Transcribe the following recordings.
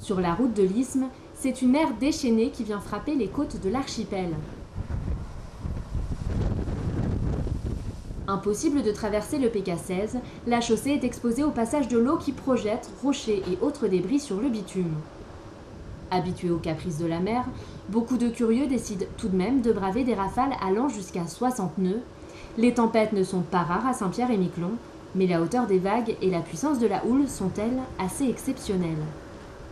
Sur la route de l'Isthme, c'est une mer déchaînée qui vient frapper les côtes de l'archipel. Impossible de traverser le PK16, la chaussée est exposée au passage de l'eau qui projette rochers et autres débris sur le bitume. Habitués aux caprices de la mer, beaucoup de curieux décident tout de même de braver des rafales allant jusqu'à 60 nœuds. Les tempêtes ne sont pas rares à Saint-Pierre-et-Miquelon, mais la hauteur des vagues et la puissance de la houle sont-elles assez exceptionnelles.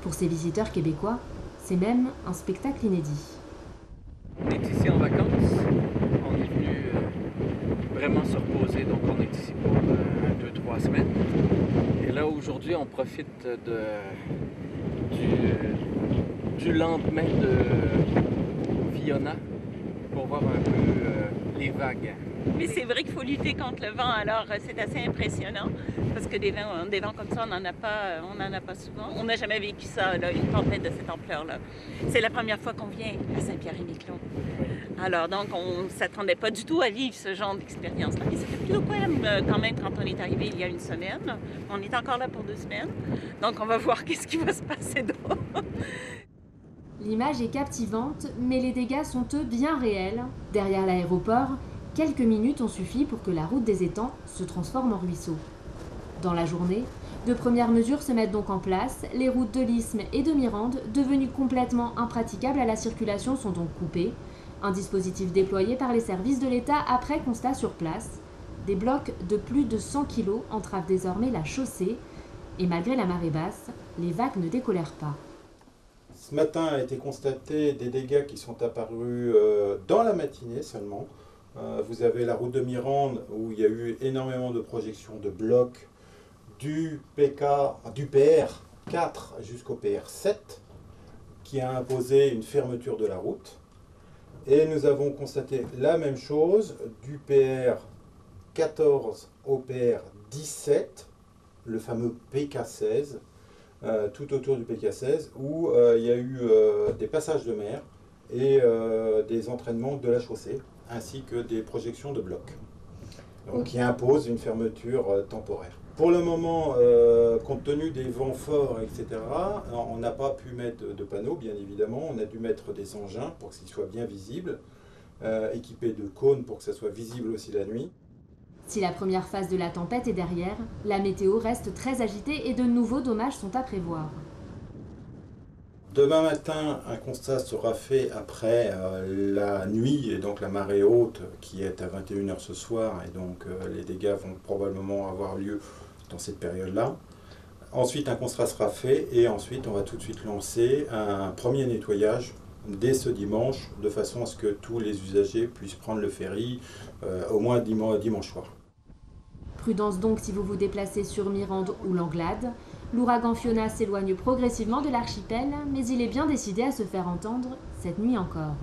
Pour ces visiteurs québécois, c'est même un spectacle inédit. On est ici en vacances, on est venu vraiment se reposer, donc on est ici pour 2-3 semaines. Et là aujourd'hui on profite du lendemain de Fiona pour voir un peu les vagues. Mais c'est vrai qu'il faut lutter contre le vent, alors c'est assez impressionnant parce que des vents comme ça, on n'en a pas souvent. On n'a jamais vécu ça, là, une tempête de cette ampleur-là. C'est la première fois qu'on vient à Saint-Pierre-et-Miquelon. Alors donc, on ne s'attendait pas du tout à vivre ce genre d'expérience-là. Mais c'était plutôt quand même quand on est arrivé il y a une semaine. On est encore là pour 2 semaines. Donc on va voir qu'est-ce qui va se passer d'autre. L'image est captivante, mais les dégâts sont eux bien réels. Derrière l'aéroport, quelques minutes ont suffi pour que la route des étangs se transforme en ruisseau. Dans la journée, de premières mesures se mettent donc en place. Les routes de l'Isthme et de Mirande, devenues complètement impraticables à la circulation, sont donc coupées. Un dispositif déployé par les services de l'État après constat sur place. Des blocs de plus de 100 kg entravent désormais la chaussée. Et malgré la marée basse, les vagues ne décolèrent pas. Ce matin a été constaté des dégâts qui sont apparus dans la matinée seulement. Vous avez la route de Mirande où il y a eu énormément de projections de blocs du PR4 jusqu'au PR7 qui a imposé une fermeture de la route. Et nous avons constaté la même chose du PR14 au PR17, le fameux PK16, tout autour du PK16, où il y a eu des passages de mer et des entraînements de la chaussée, ainsi que des projections de blocs, donc, qui imposent une fermeture temporaire. Pour le moment, compte tenu des vents forts, etc., on n'a pas pu mettre de panneaux, bien évidemment. On a dû mettre des engins pour qu'ils soient bien visibles, équipés de cônes pour que ça soit visible aussi la nuit. Si la première phase de la tempête est derrière, la météo reste très agitée et de nouveaux dommages sont à prévoir. Demain matin, un constat sera fait après la nuit et donc la marée haute qui est à 21 h ce soir, et donc les dégâts vont probablement avoir lieu dans cette période-là. Ensuite, un constat sera fait et ensuite on va tout de suite lancer un premier nettoyage dès ce dimanche, de façon à ce que tous les usagers puissent prendre le ferry au moins dimanche soir. Prudence donc si vous vous déplacez sur Mirande ou l'Anglade. L'ouragan Fiona s'éloigne progressivement de l'archipel, mais il est bien décidé à se faire entendre cette nuit encore.